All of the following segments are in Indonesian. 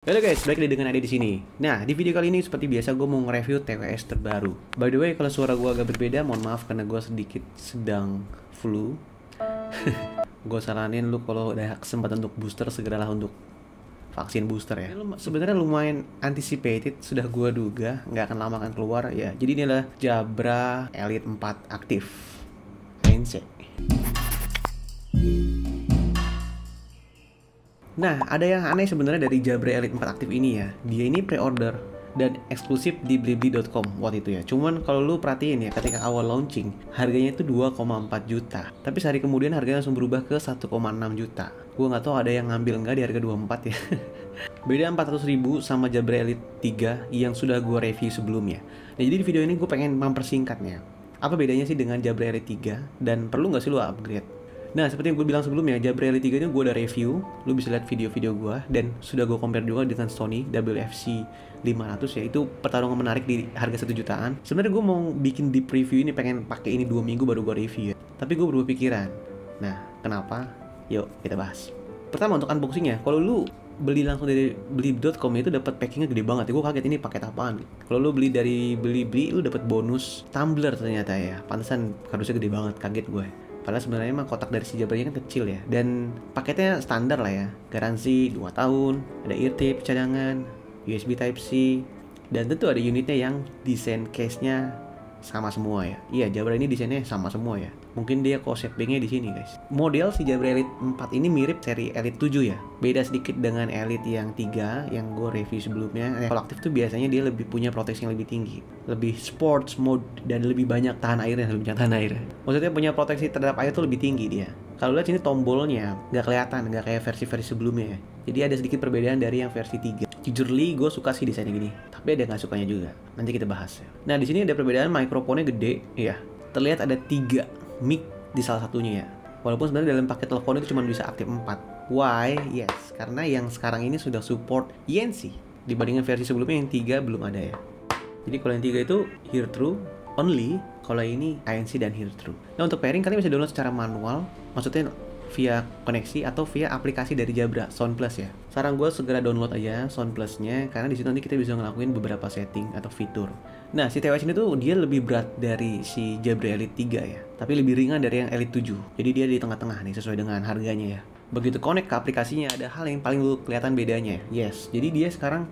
Halo guys, balik lagi dengan Ade di sini. Nah, di video kali ini seperti biasa gue mau nge-review TWS terbaru. By the way, kalau suara gue agak berbeda, mohon maaf karena gue sedikit sedang flu. Gue saranin lu kalau ada kesempatan untuk booster, segeralah untuk vaksin booster ya. Sebenarnya lumayan anticipated, sudah gue duga nggak akan lama akan keluar ya. Jadi ini adalah Jabra Elite 4 aktif ANC. Nah, ada yang aneh sebenarnya dari Jabra Elite 4 aktif ini ya. Dia ini pre-order dan eksklusif di blibli.com waktu itu ya. Cuman kalau lu perhatiin ya, ketika awal launching, harganya itu 2,4 juta. Tapi sehari kemudian harganya langsung berubah ke 1,6 juta. Gue nggak tahu ada yang ngambil nggak di harga 24 ya. Beda 400.000 sama Jabra Elite 3 yang sudah gue review sebelumnya. Nah, jadi di video ini gue pengen mempersingkatnya. Apa bedanya sih dengan Jabra Elite 3 dan perlu nggak sih lu upgrade? Nah, seperti yang gue bilang sebelumnya, Jabra Elite 3 ini gue udah review. Lu bisa lihat video-video gue. Dan sudah gue compare juga dengan Sony WFC 500 ya. Itu pertarungan menarik di harga 1 jutaan. Sebenarnya gue mau bikin deep review ini, pengen pakai ini 2 minggu baru gue review ya. Tapi gue berubah pikiran. Nah, kenapa? Yuk, kita bahas. Pertama, untuk unboxingnya. Kalau lu beli langsung dari blibli.com itu dapat packingnya gede banget ya. Gue kaget ini paket apaan. Kalau lu beli dari Blibli, lu dapat bonus tumbler ternyata ya. Pantesan kardusnya gede banget, kaget gue. Padahal sebenarnya emang kotak dari si Jabranya kan kecil ya. Dan paketnya standar lah ya. Garansi 2 tahun, ada ear tip, cadangan, USB Type-C, dan tentu ada unitnya yang desain case-nya sama semua ya. Iya, Jabra ini desainnya sama semua ya. Mungkin dia konsep banknya di sini guys. Model si Jabra Elite 4 ini mirip seri Elite 7 ya. Beda sedikit dengan Elite yang 3 yang gue review sebelumnya. Kalau aktif tuh biasanya dia lebih punya proteksi yang lebih tinggi, lebih sports mode, dan lebih banyak tahan airnya, lebih banyak tahan air. Maksudnya punya proteksi terhadap air tuh lebih tinggi dia. Kalau lihat sini tombolnya nggak kelihatan, nggak kayak versi-versi sebelumnya ya. Jadi ada sedikit perbedaan dari yang versi 3. Jujur li, gue suka sih desainnya gini. Tapi ada nggak sukanya juga. Nanti kita bahas ya. Nah, di sini ada perbedaan mikrofonnya gede ya. Terlihat ada 3 mic di salah satunya ya. Walaupun sebenarnya dalam paket telepon itu cuma bisa aktif 4. Why? Yes, karena yang sekarang ini sudah support ANC. Dibandingkan versi sebelumnya yang 3 belum ada ya. Jadi kalau yang 3 itu hear through only, kalau ini ANC dan hear through. Nah, untuk pairing kalian bisa download secara manual, maksudnya via koneksi atau via aplikasi dari Jabra Sound Plus ya. Saran gue segera download aja Sound Plus-nya, karena di situ nanti kita bisa ngelakuin beberapa setting atau fitur. Nah, si TWS ini tuh dia lebih berat dari si Jabra Elite 3 ya, tapi lebih ringan dari yang Elite 7. Jadi dia di tengah-tengah nih sesuai dengan harganya ya. Begitu connect ke aplikasinya, ada hal yang paling lu kelihatan bedanya. Yes, jadi dia sekarang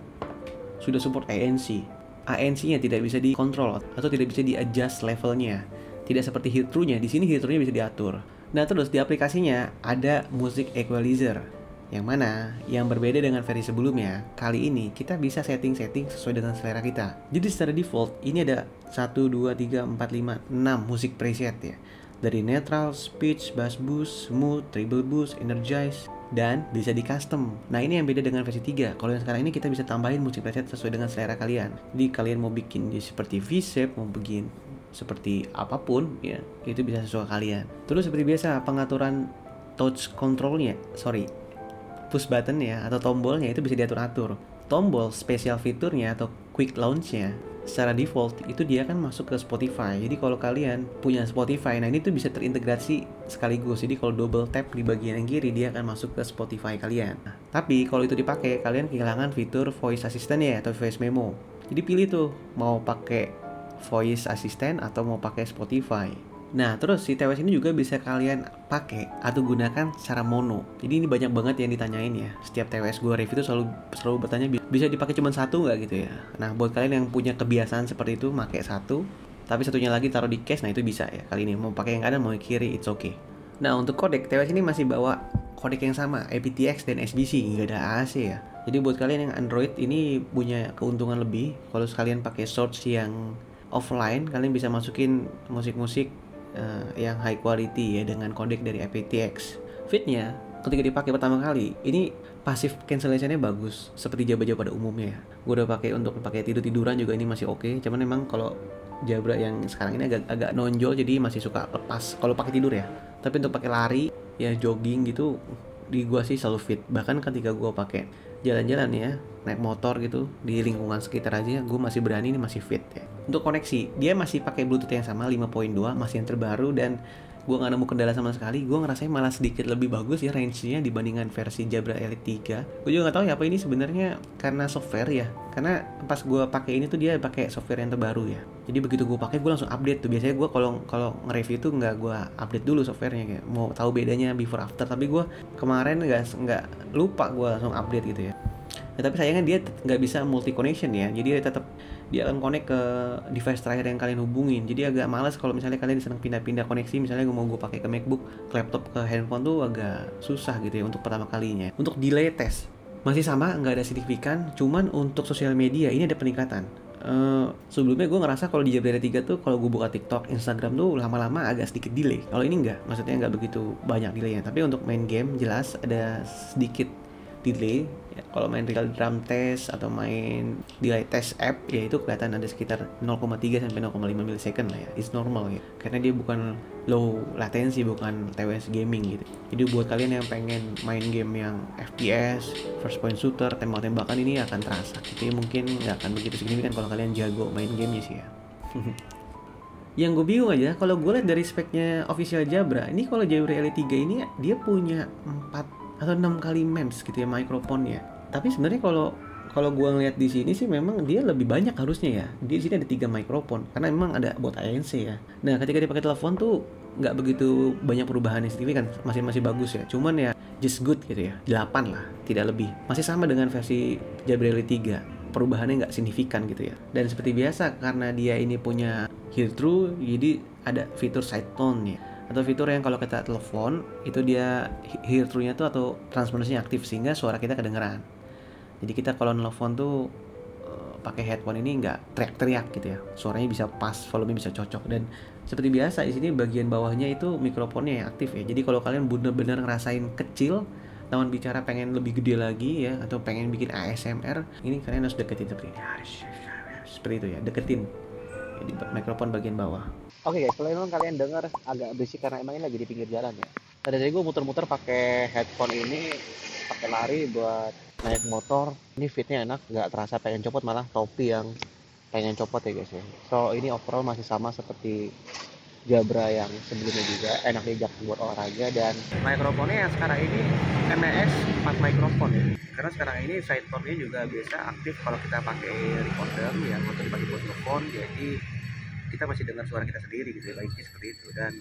sudah support ANC. ANC-nya tidak bisa dikontrol atau tidak bisa di-adjust levelnya. Tidak seperti hear through-nya. Di sini hear through-nya bisa diatur. Nah, terus di aplikasinya ada music equalizer. Yang mana yang berbeda dengan versi sebelumnya. Kali ini kita bisa setting-setting sesuai dengan selera kita. Jadi secara default ini ada 1 2 3 4 5 6 musik preset ya. Dari neutral, speech, bass boost, smooth, treble boost, energize, dan bisa di custom. Nah, ini yang beda dengan versi 3. Kalau yang sekarang ini kita bisa tambahin musik preset sesuai dengan selera kalian. Jadi kalian mau bikin dia seperti V-shape, mau bikin seperti apapun ya, itu bisa sesuai kalian. Terus seperti biasa pengaturan touch controlnya, push button ya atau tombolnya itu bisa diatur-atur. Tombol special fiturnya atau quick launch-nya secara default itu dia kan masuk ke Spotify. Jadi kalau kalian punya Spotify, nah ini tuh bisa terintegrasi sekaligus. Jadi kalau double tap di bagian yang kiri dia akan masuk ke Spotify kalian. Nah, tapi kalau itu dipakai kalian kehilangan fitur voice assistant ya atau voice memo. Jadi pilih tuh mau pakai voice assistant atau mau pakai Spotify. Nah, terus si TWS ini juga bisa kalian pakai atau gunakan secara mono. Jadi ini banyak banget yang ditanyain ya. Setiap TWS gue review itu selalu bertanya bisa dipakai cuma satu nggak gitu ya. Nah, buat kalian yang punya kebiasaan seperti itu pakai satu, tapi satunya lagi taruh di case, nah itu bisa ya. Kali ini mau pakai yang kanan mau yang kiri, it's okay. Nah, untuk kodek TWS ini masih bawa kodek yang sama, aptX dan SBC, nggak ada AAC ya. Jadi buat kalian yang Android ini punya keuntungan lebih. Kalau sekalian pakai source yang offline, kalian bisa masukin musik-musik yang high quality ya dengan kodek dari aptX. Fitnya ketika dipakai pertama kali, ini passive cancellation-nya bagus seperti Jabra pada umumnya ya. Gue udah pakai untuk pakai tiduran juga ini masih oke. Cuman memang kalau Jabra yang sekarang ini agak nonjol, jadi masih suka lepas kalau pakai tidur ya. Tapi untuk pakai lari ya jogging gitu di gua sih selalu fit. Bahkan ketika gua pakai jalan-jalan ya, naik motor gitu di lingkungan sekitar aja, gue masih berani, ini masih fit ya. Untuk koneksi, dia masih pakai Bluetooth yang sama 5.2, masih yang terbaru, dan gue nggak nemu kendala sama sekali. Gue ngerasain malah sedikit lebih bagus ya range-nya dibandingkan versi Jabra Elite 3. Gue juga nggak tahu ya apa ini sebenarnya karena software ya. Karena pas gue pakai ini tuh dia pakai software yang terbaru ya. Jadi begitu gue pakai gue langsung update tuh. Biasanya gue kalau nge-review tuh nggak gue update dulu softwarenya kayak mau tahu bedanya before after. Tapi gue kemarin nggak lupa gue langsung update gitu ya. Ya, tapi sayangnya dia nggak bisa multi connection ya, jadi dia akan connect ke device terakhir yang kalian hubungin. Jadi agak malas kalau misalnya kalian senang pindah-pindah koneksi, misalnya mau gue pakai ke MacBook, ke laptop, ke handphone tuh agak susah gitu ya untuk pertama kalinya. Untuk delay test masih sama, nggak ada signifikan, cuman untuk sosial media ini ada peningkatan. Sebelumnya gue ngerasa kalau di Jabra 3 tuh kalau gue buka TikTok, Instagram tuh lama-lama agak sedikit delay. Kalau ini enggak, maksudnya nggak begitu banyak delaynya. Tapi untuk main game jelas ada sedikit delay ya. Kalau main real drum test atau main delay test app ya itu kelihatan ada sekitar 0,3 sampai 0,5 milisecond lah ya. It's normal ya. Karena dia bukan low latency, bukan TWS gaming gitu. Jadi buat kalian yang pengen main game yang FPS, first point shooter, tembak-tembakan ini akan terasa. Jadi mungkin nggak akan begitu signifikan kalau kalian jago main gamenya sih ya. Yang gue bingung aja kalau gue lihat dari speknya official Jabra, ini kalau Jabra Elite 3 ini dia punya 4 atau 6 kali MEMS gitu ya mikrofonnya. Tapi sebenarnya kalau gue ngeliat di sini sih memang dia lebih banyak harusnya ya. Di sini ada 3 mikrofon karena memang ada buat ANC ya. Nah, ketika dipakai telepon tuh nggak begitu banyak perubahan yang signifikan, masih bagus ya. Cuman ya just good gitu ya. 8 lah, tidak lebih. Masih sama dengan versi Jabra Elite 3. Perubahannya nggak signifikan gitu ya. Dan seperti biasa karena dia ini punya hear through, jadi ada fitur side tone ya. Atau fitur yang kalau kita telepon itu dia hear through-nya tuh atau transparansinya aktif sehingga suara kita kedengeran. Jadi kita kalau nelfon tuh pakai headphone ini nggak teriak-teriak gitu ya. Suaranya bisa pas, volume bisa cocok. Dan seperti biasa di sini bagian bawahnya itu mikrofonnya yang aktif ya. Jadi kalau kalian benar-benar ngerasain kecil, lawan bicara pengen lebih gede lagi ya, atau pengen bikin ASMR, ini kalian harus deketin seperti ini. Seperti itu ya, deketin. Jadi mikrofon bagian bawah. Oke guys, kalau emang kalian dengar agak berisik karena emang ini lagi di pinggir jalan ya. Tadi gue muter-muter pakai headphone ini, pakai lari buat naik motor. Ini fitnya enak, nggak terasa pengen copot, malah topi yang pengen copot ya guys ya. So ini overall masih sama seperti Jabra yang sebelumnya juga, enak diajak buat olahraga. Dan mikrofonnya yang sekarang ini MES 4 mikrofon ya. Karena sekarang ini side tone-nya juga biasa aktif kalau kita pakai recorder ya, atau dipakai buat telepon. Jadi kita masih dengar suara kita sendiri gitu ya, baiknya seperti itu. Dan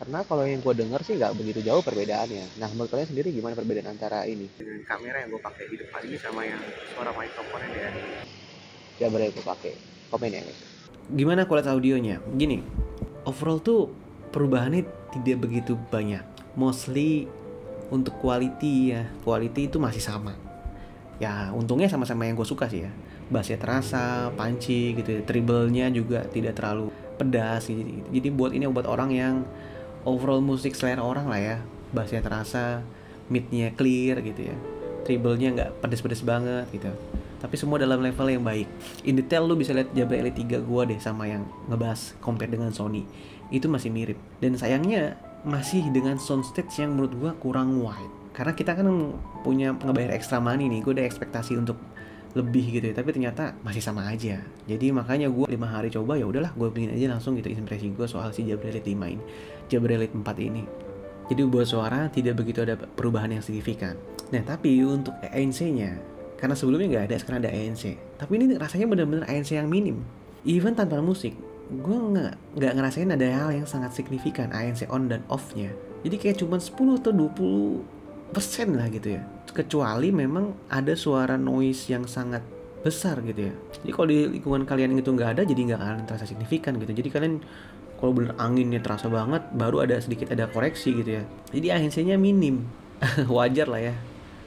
karena kalau yang gue dengar sih nggak begitu jauh perbedaannya. Nah, menurut kalian sendiri gimana perbedaan antara ini dengan kamera yang gue pakai di depan ini sama yang suara mikrofonnya dari Jabra yang gue pakai? Komen ya guys. Gimana kualitas audionya? Gini, overall tuh perubahannya tidak begitu banyak. Mostly untuk quality ya, quality itu masih sama. Ya untungnya sama-sama yang gue suka sih ya. Bassnya terasa, punchy gitu ya. Treble-nya juga tidak terlalu pedas gitu. Jadi buat orang yang overall musik selera orang lah ya. Bassnya terasa, mid-nya clear gitu ya. Treble-nya nggak pedes-pedes banget gitu. Tapi semua dalam level yang baik. In detail lu bisa lihat Jabra Elite 3 gua deh sama yang ngebass compare dengan Sony. Itu masih mirip. Dan sayangnya masih dengan soundstage yang menurut gua kurang wide. Karena kita kan punya ngebayar extra money nih. Gua ada ekspektasi untuk lebih gitu ya, tapi ternyata masih sama aja. Jadi makanya gue 5 hari coba, ya udahlah gue pingin aja langsung gitu impresi gue soal si Jabra Elite 5 ini, Jabra Elite 4 ini. Jadi buat suara tidak begitu ada perubahan yang signifikan. Nah tapi untuk ANC-nya, karena sebelumnya nggak ada, sekarang ada ANC. Tapi ini rasanya benar-benar ANC yang minim. Even tanpa musik, gue nggak ngerasain ada hal yang sangat signifikan ANC on dan off-nya. Jadi kayak cuma 10 atau 20% lah gitu ya. Kecuali memang ada suara noise yang sangat besar gitu ya. Jadi kalau di lingkungan kalian itu nggak ada, jadi nggak akan terasa signifikan gitu. Jadi kalian kalau bener anginnya terasa banget, baru ada sedikit ada koreksi gitu ya. Jadi ANC-nya minim. Wajar lah ya,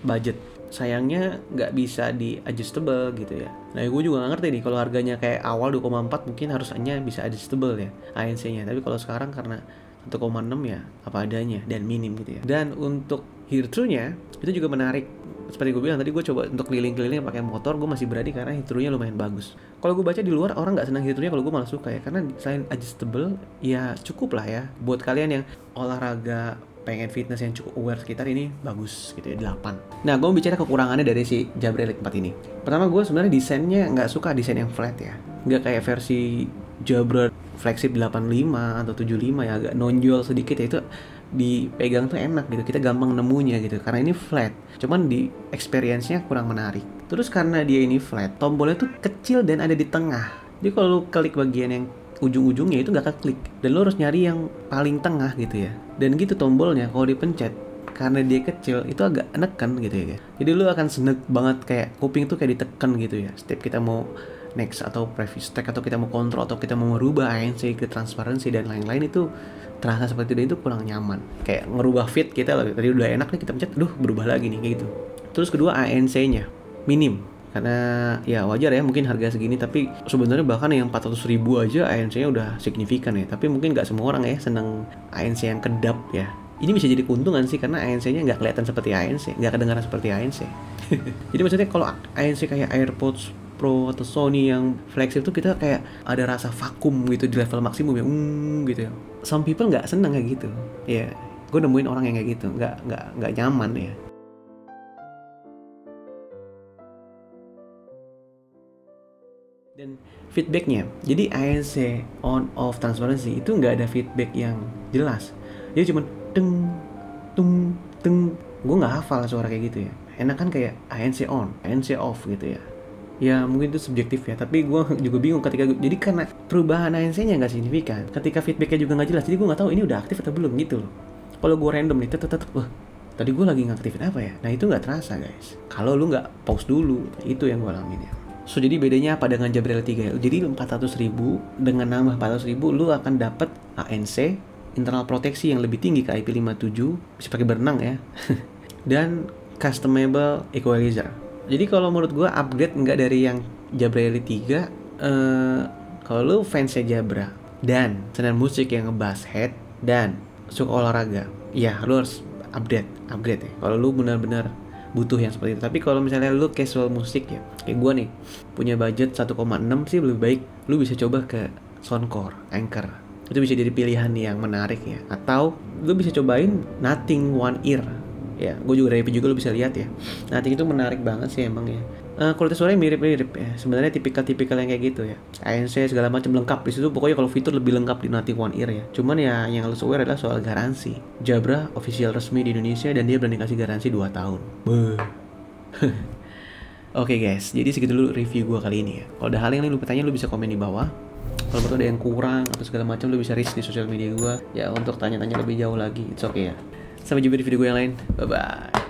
budget. Sayangnya nggak bisa di adjustable gitu ya. Nah gue juga nggak ngerti nih, kalau harganya kayak awal 2,4 mungkin harusnya bisa adjustable ya ANC-nya. Tapi kalau sekarang karena 1,6 ya apa adanya dan minim gitu ya. Dan untuk hear through-nya itu juga menarik. Seperti gue bilang tadi, gue coba untuk keliling-keliling pakai motor, gue masih berani karena hear through-nya lumayan bagus. Kalau gue baca di luar orang nggak senang hear through-nya, kalau gue malah suka ya, karena selain adjustable ya cukup lah ya buat kalian yang olahraga pengen fitness yang cukup aware sekitar, ini bagus gitu ya, 8. Nah gue mau bicara kekurangannya dari si Jabra Elite 4 ini. Pertama, gue sebenarnya desainnya nggak suka desain yang flat ya, nggak kayak versi Jabra flagship 85 atau 75 ya agak nonjol sedikit ya, itu dipegang tuh enak gitu, kita gampang nemunya gitu karena ini flat, cuman di experience-nya kurang menarik. Terus karena dia ini flat, tombolnya tuh kecil dan ada di tengah, jadi kalau lu klik bagian yang ujung-ujungnya itu nggak keklik dan lu harus nyari yang paling tengah gitu ya. Dan gitu tombolnya kalau dipencet karena dia kecil itu agak neken gitu ya, jadi lu akan senek banget, kayak kuping tuh kayak ditekan gitu ya setiap kita mau next atau previous stack atau kita mau kontrol atau kita mau merubah ANC ke transparansi dan lain-lain, itu terasa seperti itu kurang nyaman. Kayak ngerubah fit kita loh, tadi udah enak nih kita pencet, berubah lagi nih kayak gitu. Terus kedua ANC-nya minim, karena ya wajar ya mungkin harga segini, tapi sebenarnya bahkan yang 400.000 aja ANC-nya udah signifikan ya. Tapi mungkin nggak semua orang ya seneng ANC yang kedap ya. Ini bisa jadi keuntungan sih karena ANC-nya nggak kelihatan seperti ANC, nggak kedengaran seperti ANC. Jadi maksudnya kalau ANC kayak AirPods Pro atau Sony yang flagship tuh kita kayak ada rasa vakum gitu di level maksimum ya, gitu ya. Some people nggak seneng kayak gitu. Ya, gue nemuin orang yang kayak gitu, nggak nyaman ya. Dan feedbacknya, jadi ANC on off transparency itu nggak ada feedback yang jelas. Jadi cuman teng tung teng, gue nggak hafal suara kayak gitu ya. Enak kan kayak ANC on, ANC off gitu ya. Ya mungkin itu subjektif ya, tapi gue juga bingung ketika jadi karena perubahan ANC-nya nggak signifikan, ketika feedbacknya juga nggak jelas, jadi gue nggak tahu ini udah aktif atau belum gitu loh. Kalau gue random nih, tadi gue lagi ngaktifin apa ya? Nah itu nggak terasa guys. Kalau lu nggak pause dulu, itu yang gue alamin ya. So jadi bedanya apa dengan Jabra L3 ya? Jadi 400.000 dengan nambah 400.000 lu akan dapat ANC internal proteksi yang lebih tinggi ke IP57, bisa pakai berenang ya. Dan customable equalizer. Jadi kalau menurut gue upgrade nggak dari yang Jabra L3, kalau lu fansnya Jabra dan senang musik yang ngebass head dan suka olahraga, ya lu harus upgrade ya. Kalau lu benar-benar butuh yang seperti itu. Tapi kalau misalnya lu casual musik ya, kayak gue nih punya budget 1,6 sih, lebih baik lu bisa coba ke Soundcore, Anchor. Itu bisa jadi pilihan yang menarik ya. Atau lu bisa cobain Nothing One Ear. Ya, gue juga review juga, lu bisa lihat ya. Nothing itu menarik banget sih emang ya. Kualitas suaranya mirip-mirip ya. Sebenarnya tipikal yang kayak gitu ya. ANC segala macam lengkap di situ. Pokoknya kalau fitur lebih lengkap di Nothing One Ear ya. Cuman ya yang harus aware adalah soal garansi. Jabra official resmi di Indonesia dan dia berani kasih garansi 2 tahun. Oke guys, jadi segitu dulu review gue kali ini ya. Kalau ada hal yang lu bertanya, lu bisa komen di bawah. Kalau menurut ada yang kurang atau segala macam, lu bisa reach di sosial media gue ya untuk tanya-tanya lebih jauh lagi. It's okay ya. Sampai jumpa di video gue yang lain. Bye bye.